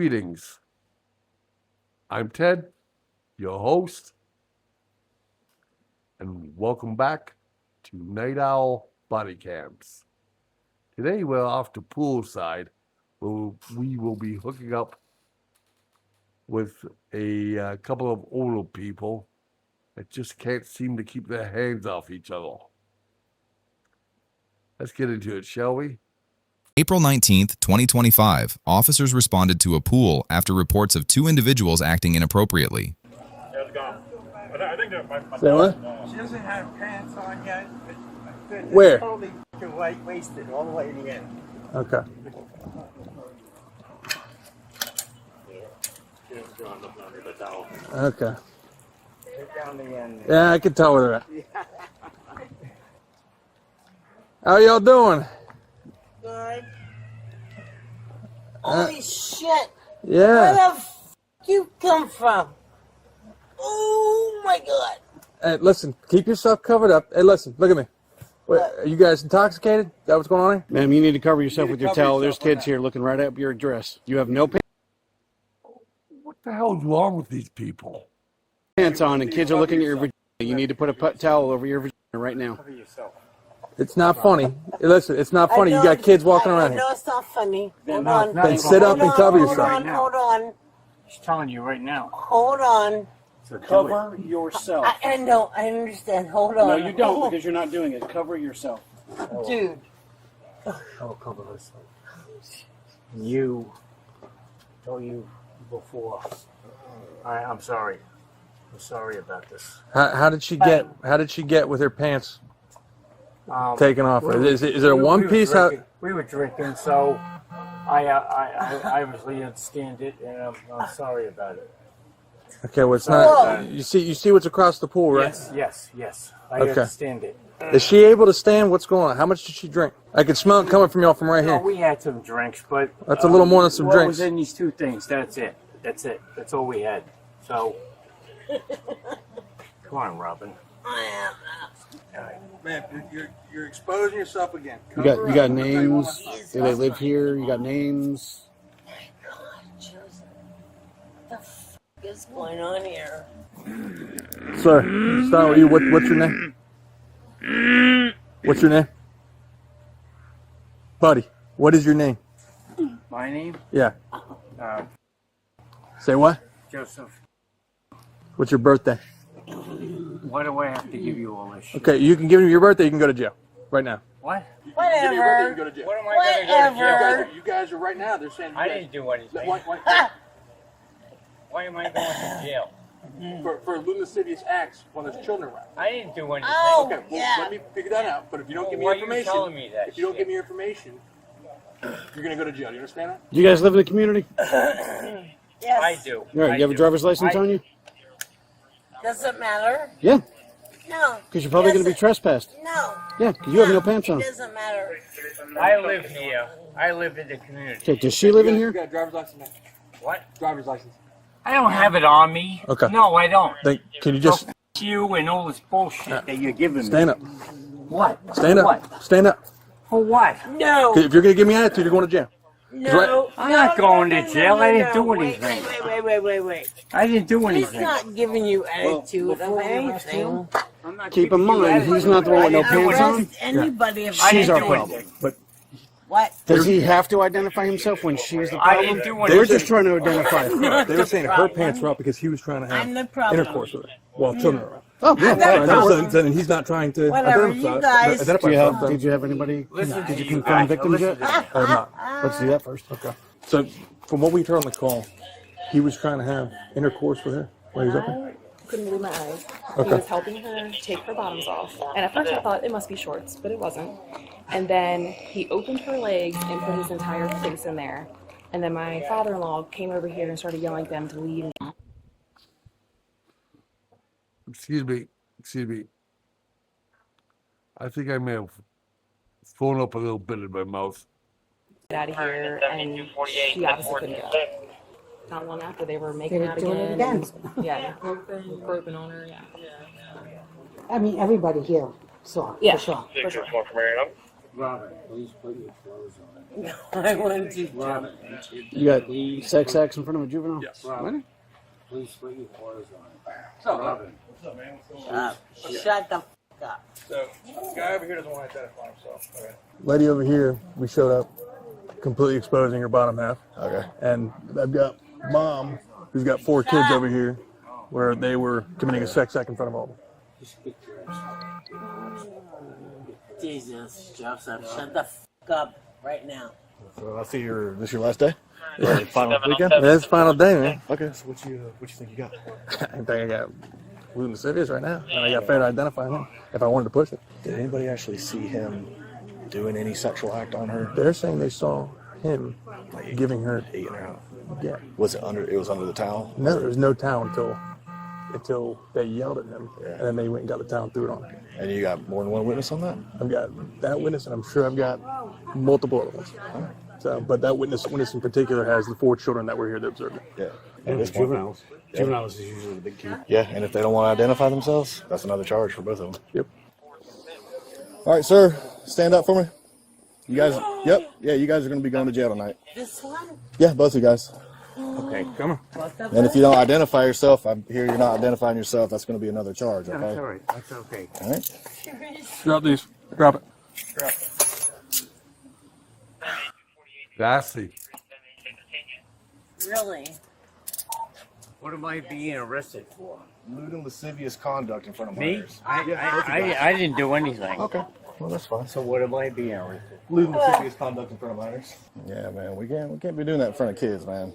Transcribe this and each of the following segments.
Greetings. I'm Ted, your host, and welcome back to Night Owl Bodycams. Today we're off to poolside, where we will be hooking up with a couple of older people that just can't seem to keep their hands off each other. Let's get into it, shall we? April 19th, 2025, officers responded to a pool after reports of two individuals acting inappropriately. Say what? She doesn't have pants on yet. But Where? Totally wasted all the way to the end. Okay. Okay. Down the end. Yeah, I can tell where they're at. How y'all doing? Good. Holy shit! Where Yeah. the f you come from? Oh my god! Hey, listen, keep yourself covered up. Hey, listen, look at me. Wait, are you guys intoxicated? Is that what's going on here? Ma'am, you need to cover yourself with your towel. There's kids here looking right up your dress. You have no What the hell's wrong with these people? pants on, and kids are looking at your vagina. You need to put a towel over your vagina right now. Cover yourself. It's not funny. Hey, listen, it's not funny. You got kids walking around I here. know it's not funny. Hold no, on. it's not. Then sit up and cover Hold yourself. on, hold on. She's telling you right now. Hold on. So Cover yourself. I know, I understand. Hold on. No, you don't, because you're not doing it. Cover yourself. Dude. I'll cover herself. You told you before. I'm sorry. I'm sorry about this. How did she get? How did she get with her pants taken off? Is there a one piece? We were drinking, so I obviously understand it, and I'm sorry about it. Okay, well it's not. You see what's across the pool, right? Yes. I Okay. understand it. Is she able to stand? What's going on? How much did she drink? I can smell it coming from y'all from right No, here. we had some drinks, but That's a little more than some what drinks. was in these two things? That's it. That's all we had. So, come on, Robin. Man, you're exposing yourself again. You got names. Do they live here? You got names. God, Joseph. What the f is going on here? Sir, start with you. What's your name? What's your name? Buddy, what is your name? My name? Yeah. Uh, Say what? Joseph. What's your birthday? Why do I have to give you all this shit? Okay, you can give me your birthday. You can go to jail right now. What? Whatever. Go to jail. What am I going to go to jail? Whatever. You guys are right now. They're saying I didn't do anything. Why am I going to jail? for luscious acts when there's children around. I didn't do anything. Oh, Okay, well, yeah. let me figure that out. But if you don't give me Why are you information, telling me that if you don't shit? give me your information, you're gonna go to jail. You understand that? Do you guys live in the community? Yes. I do. All right, I you have a do. driver's license on you? Doesn't matter. Yeah, No. because you're probably going to be Doesn't- trespassed. No. Yeah, because you have no pants on. It doesn't matter. I live here. I live in the community. Okay, does she live in You here? got a driver's license, man. What? Driver's license. I don't have it on me. Okay. No, I don't. Then can you just So f- you and all this bullshit that you're giving me. stand up? What? Stand What? up. Stand up. For what? No. 'Cause if you're gonna give me attitude, you're going to jail. No. I'm not going to jail. I didn't do Wait, anything. Wait. I didn't do He's anything. not giving you attitude of before we arrest anything. him, I'm not Keep in giving you mind, attitude. he's not the one with no I didn't do pants on. Arrest anybody if I She's didn't our do problem. anything. But What? Does he have to identify himself when she's the I problem? didn't do We're anything. just trying to identify her. they were saying her pants were up because he was trying to I'm the have problem. intercourse with her while children are around. Oh, yeah. I'm not all right. problem. Then he's not trying to Whatever, identify, you guys- identify Do you have, something. did you have anybody? Listen Did to you you confirm guys. victims Listen yet? to Or not. Let's do that first. Okay. So from what we heard on the call, he was trying to have intercourse with her while he was up there. I couldn't believe my eyes. Okay. He was helping her take her bottoms off. And at first I thought it must be shorts, but it wasn't. And then he opened her legs and put his entire face in there. And then my father-in-law came over here and started yelling at them to leave. Excuse me. I think I may have thrown up a little bit in my mouth. Get out of here, and she obviously couldn't go. Not long after they were making They were out doing it again. again. Yeah, groping on her. Yeah. I mean, everybody here saw, Yeah. for sure. For sure. Robin, please put your clothes on. I wanted to. Robin, You got sex acts in front of a juvenile? Yes. Robin, please put your clothes on. Robin. What's up, man? Shut the f up. So, this guy over here doesn't want to identify himself. Okay. Lady over here, we showed up completely exposing her bottom half. Okay. And I've got mom, who's got 4 kids over here, where they were committing a sex act in front of all of them. Jesus, Joseph, shut the f up right now. So I see this your last day? Final weekend? That's the final day, man. Okay, so what you think you got? I think I got Blue Lascivious right now, and I got fair to identify him if I wanted to push it. Did anybody actually see him doing any sexual act on her? They're saying they saw him giving her. Eating her out. Yeah. Was it under? It was under the towel. No, there was no towel until they yelled at him, and then they went and got the towel and threw it on her. And you got more than one witness on that? I've got that witness, and I'm sure I've got multiple other ones. So, but that witness in particular has the 4 children that were here that observed it. Yeah. And it's juveniles. Juveniles is usually the big key. Yeah, and if they don't want to identify themselves, that's another charge for both of them. Yep. All right, sir, stand up for me. You guys, yep, yeah, you guys are going to be going to jail tonight. This one? Yeah, both of you guys. Okay, come on. And if you don't identify yourself, I'm here, you're not identifying yourself, that's going to be another charge, okay? That's all right. That's okay. All right. Drop these. Drop it. Gassy. Really? What am I being arrested for? Lewd and lascivious conduct in front of Me? minors. I didn't do anything. Okay, well, that's fine. So what am I being arrested? Lewd and lascivious conduct in front of minors. Yeah, man, we can't be doing that in front of kids, man.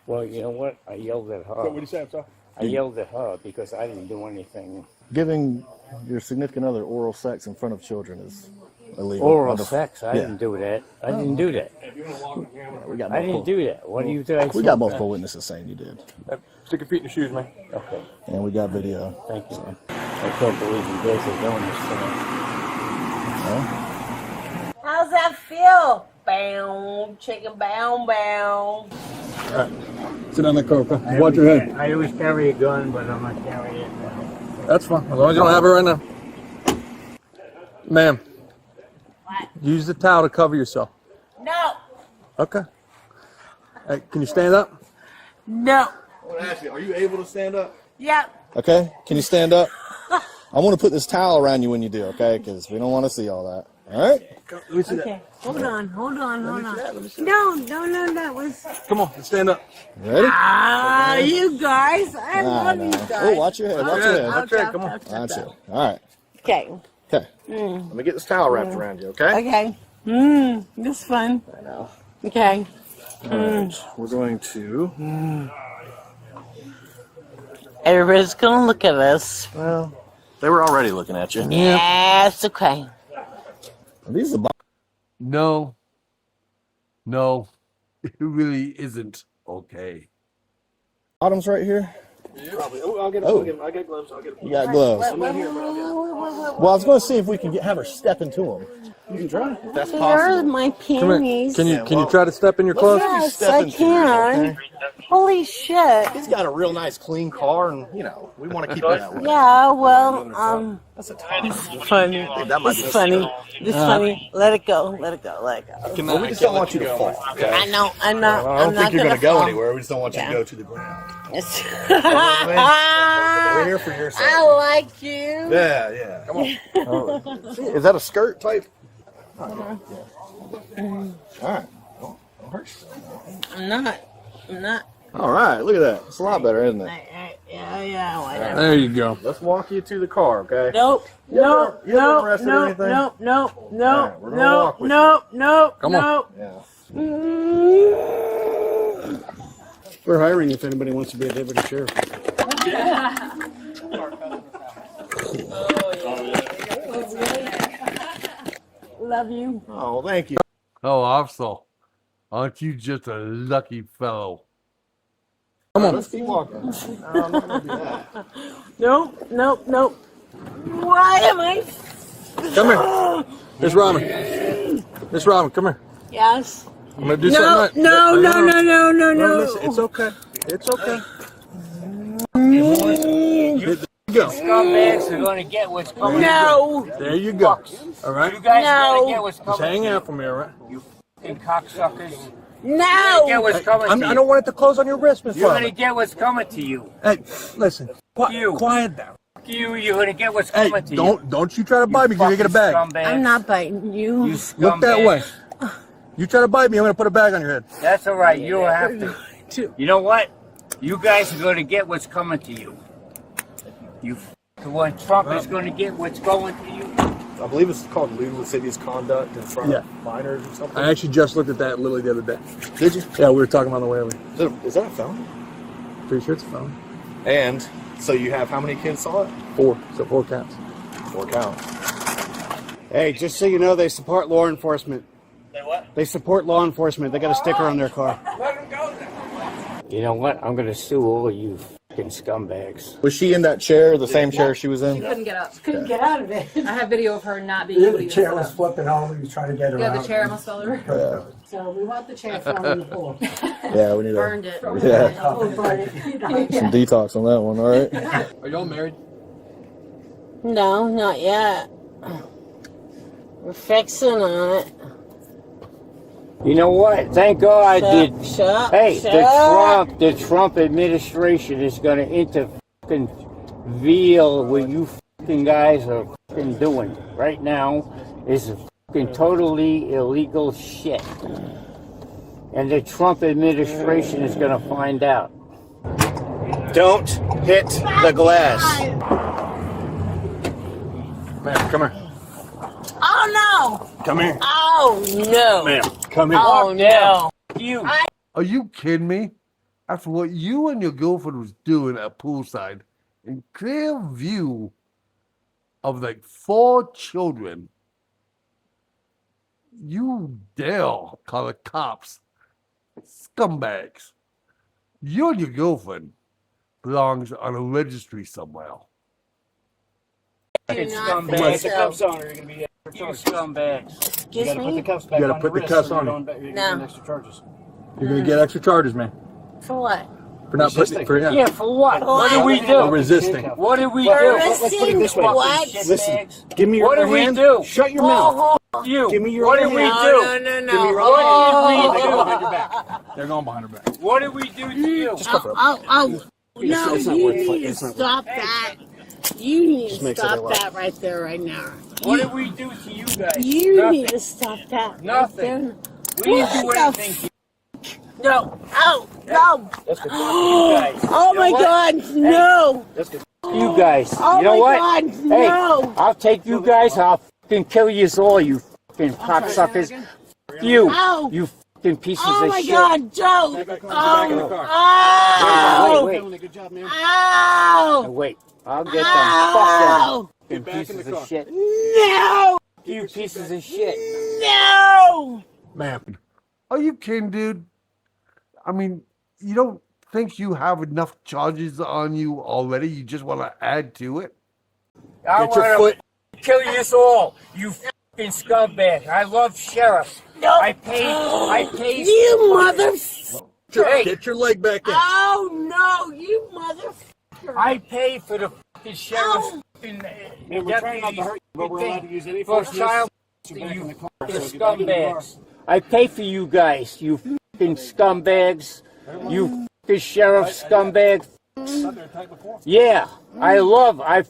Well, you know what? I yelled at her. What did you say? I'm sorry. I yelled at her because I didn't do anything. Giving your significant other oral sex in front of children is illegal. Oral sex? I Yeah. didn't do that. I didn't do that. We got I didn't multiple, do that. What do you think? we got multiple witnesses saying you did. Stick your feet in the shoes, man. Okay, And we got video. thank you. I can't believe you guys are doing this to me. How's that feel? Bow, chicken bow, bow. Sit down in the car, okay? Watch your head. I always carry a gun, but I'm not carrying it now. That's fine, as long as you don't have it right now. Ma'am, What? use the towel to cover yourself. No, Okay. Hey, can you stand up? no. I want to ask you, are you able to stand up? Yep. Okay, can you stand up? I want to put this towel around you when you do, okay? Because we don't want to see all that. All right? Okay. Hold on. No, that was. Come on, stand up. You ready? Ah, you guys. I love you guys. Oh, watch your head. Watch your head. That's right, come on. That's it. All right. Okay. Okay. Let me get this towel wrapped around you, okay? Okay. This is fun. I know. Okay. All right. We're going to. Everybody's gonna look at us. Well, they were already looking at you. Yes. Okay. These are the No, it really isn't okay. bottoms right here. Probably. Oh, I'll get gloves. I'll get You got gloves. I'm not here, but I'll get Well, I was going to see if we can have her step into them. You can try. If that's possible. my Come here. panties. Can you try to step in your clothes? Yes, step I into can. it, okay? Holy shit. He's got a real nice, clean car, and we want to keep it that way. Yeah, well, That's a top. it's funny. That might It's be funny. It's funny. Let it go. Well, we just don't want you to fall. Okay? I know. I'm not. I don't I'm think not you're gonna going to go fall. anywhere. We just don't want you Yeah. to go to the ground. It's- We're here for your sake. I like you. Yeah, yeah. Come on. Is that a skirt type? All right. Don't hurt yourself. I'm not. All right. Look at that. It's a lot better, isn't it? Yeah, whatever. There you go. Let's walk you to the car, okay? Nope. You Nope. ever Nope. arrested or Nope. anything? Nope. Nope. All Nope. right, we're gonna walk Nope. with Nope. Nope. Come on. Nope. Yeah. We're hiring if anybody wants to be a deputy sheriff. Love you. Oh, thank you. Oh, officer, aren't you just a lucky fellow? Come on. Let's keep walking. I'm not gonna do that. Nope. Nope. Nope. Why am I? Come here. Miss Robin. Miss Robin, come here. Yes. I'm going to do No. something. No. No. No. No. No. No, No. listen, it's okay. It's okay. Go. Scumbags are going to get what's coming. No. There you go. All right. You guys are going No. to get what's coming. Just hang out from here, all right? You fucking cocksuckers. No. Get what's coming to you. I don't want it to close on your wrist, Miss You're Farmer. going to get what's coming to you. Hey, listen. You. Quiet down. You're going to get what's Hey, coming to you. don't you try to bite me because you get a bag. I'm not biting you. You Look that scumbags. way. You try to bite me, I'm going to put a bag on your head. That's all right. You don't have to. You know what? You guys are going to get what's coming to you. When Trump is going to get what's going to you. I believe it's called lewd lascivious conduct in front Yeah. of minors or something. I actually just looked at that literally the other day. Did you? Yeah, we were talking on the way over. Is that a felony? Pretty sure it's a phone. And so you have how many kids saw it? 4. So 4 counts. 4 counts. Hey, just so you know, they support law enforcement. Say what? They support law enforcement. They got a sticker on their car. You know what? I'm going to sue all of you fucking scumbags. Was she in that chair, the same chair she was in? Couldn't get up. Couldn't get out of it. I have video of her not being able to The even chair sit was up. flipping over. He was trying to get her Yeah, out. the chair almost fell over. Yeah. So we want the chair thrown on the floor. Yeah, we need Burned it. Yeah. Oh, burn it. some detox on that one, all right? Are y'all married? No, not yet. We're fixing on it. You know what? Thank God I did. Hey, the Trump administration is going to intervene what you fucking guys are fucking doing right now is fucking totally illegal shit. And the Trump administration is going to find out. Don't hit the glass. Ma'am, come here. Oh Come here. no! Oh no! Ma'am, come here. Oh no! You. Are you kidding me? After what you and your girlfriend was doing at poolside, in clear view of like 4 children, you dare call the cops scumbags. You and your girlfriend belongs on a registry somewhere. Fucking not scumbags. think so. Cuffs on, or you're going to be you scumbags. Excuse me? cuffs back You gotta on put your the wrist cuffs so on you you. don't- you're No. getting extra charges. You're going to get extra charges, man. For what? For not putting for Yeah, for what? What did we for do? resisting. What did we For do? Let's put it this way. What? Listen, give me your What other did we hand. do? Shut your mouth. You. Give me your What other did we hand. do? No, no, no. Give me your Oh, other hand. What They did go we behind do? your back. They're going behind her back. What did we do to you? oh. No, It's not you worth need fighting. to It's not stop that. You need Just to makes it stop a lot. that right there, right now. What did we do to you guys? You Nothing. need to stop that. Nothing. Right We didn't do What the anything to you. No. Oh, no. That's good. You guys. Oh You know my what? God, no. That's good. You guys. Oh You know my what? God, Hey, no. I'll take you guys. I'll fucking kill you all, you fucking cocksuckers. You. Ow. You fucking pieces Oh of my shit. God, don't. Wait. Good job, man. Ow. Wait. I'll get them. Ow. Fuck them. Pieces of shit. No. You pieces of shit. No. Ma'am. Are you kidding, dude? I mean, you don't think you have enough charges on you already? You just want to add to it? I Get your wanna foot. kill you all. You fucking scumbag. I love sheriffs. No. I paid. You mother. Hey. Get your leg back in. Oh no, you mother. I pay for the fucking sheriff's fucking Man, we're trying not to hurt you, but we're allowed to use any for force. child. You're back in the car, You so get back in the car. scumbags. I pay for you guys. You fucking scumbags. You fucking sheriff scumbag. Yeah, I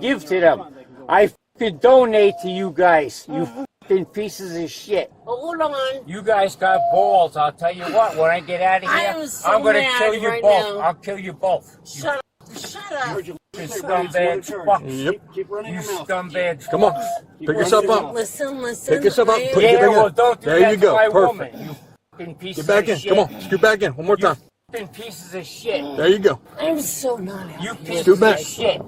give to them. I fucking donate to you guys. You fucking pieces of shit. Hold on. You guys got balls. I'll tell you what. When I get out of I here, am so I'm gonna mad kill you right both. now. I'll kill you both. Shut up. Shut up. You scumbags. Fucks. Yep. Keep running You your mouth. scumbags. Come on. fucks. Pick yourself up. Listen, listen. Pick yourself up. I Put am- your Yeah, back well, in. don't do There that you to go. my Perfect. woman. You fucking pieces Get back of in. shit. Come on. Scoot back in. One more You time. fucking pieces of shit. There you go. I'm so not happy. You pieces Scoot back. of shit.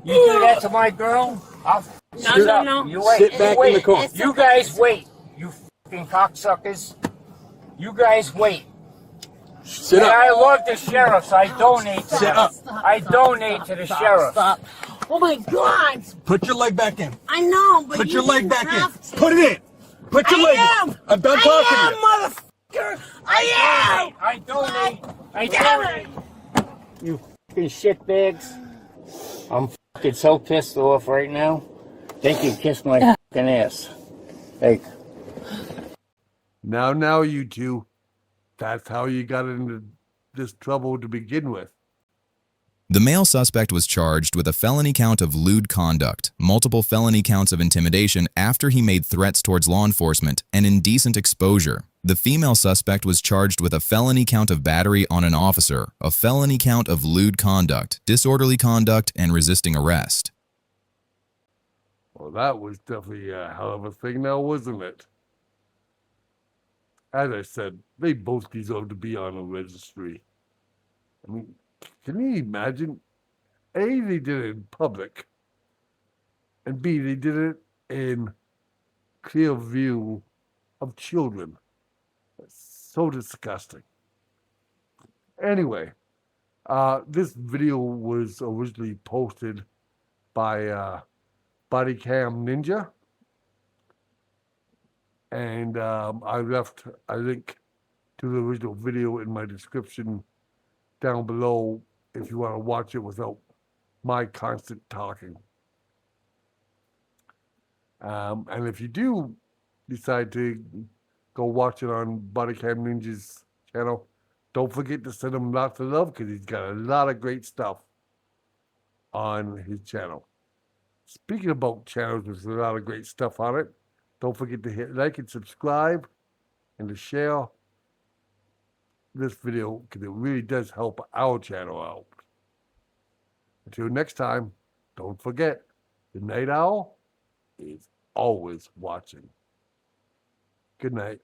You do that to my girl? I'll No, sit no, up. no. You wait. Sit You back in wait. the car. You guys wait. You fucking cocksuckers. You guys wait. Sit And up. I love the sheriffs. I donate to Sit them. up. I donate to the sheriffs. Stop. Oh my God. Put your leg back in. I know, but Put you your leg didn't back have in. to. Put it in. Put your leg in. I'm done talking to you. motherfucker. I am. I donate. I Damn donate. it. You fucking shitbags. I'm fucking so pissed off right now. Think you kissed my fucking ass. Hey. Now, you two. That's how you got into this trouble to begin with. The male suspect was charged with a felony count of lewd conduct, multiple felony counts of intimidation after he made threats towards law enforcement, and indecent exposure. The female suspect was charged with a felony count of battery on an officer, a felony count of lewd conduct, disorderly conduct, and resisting arrest. Well, that was definitely a hell of a thing now, wasn't it? As I said, they both deserve to be on a registry. I mean, can you imagine? A, they did it in public, and B, they did it in clear view of children. It's so disgusting. Anyway, this video was originally posted by Bodycam Ninja, and I left a link to the original video in my description down below if you want to watch it without my constant talking. And if you do decide to go watch it on Bodycam Ninja's channel, don't forget to send him lots of love because he's got a lot of great stuff on his channel. Speaking about channels with a lot of great stuff on it, don't forget to hit like and subscribe and to share this video because it really does help our channel out. Until next time, don't forget, the night owl is always watching. Good night.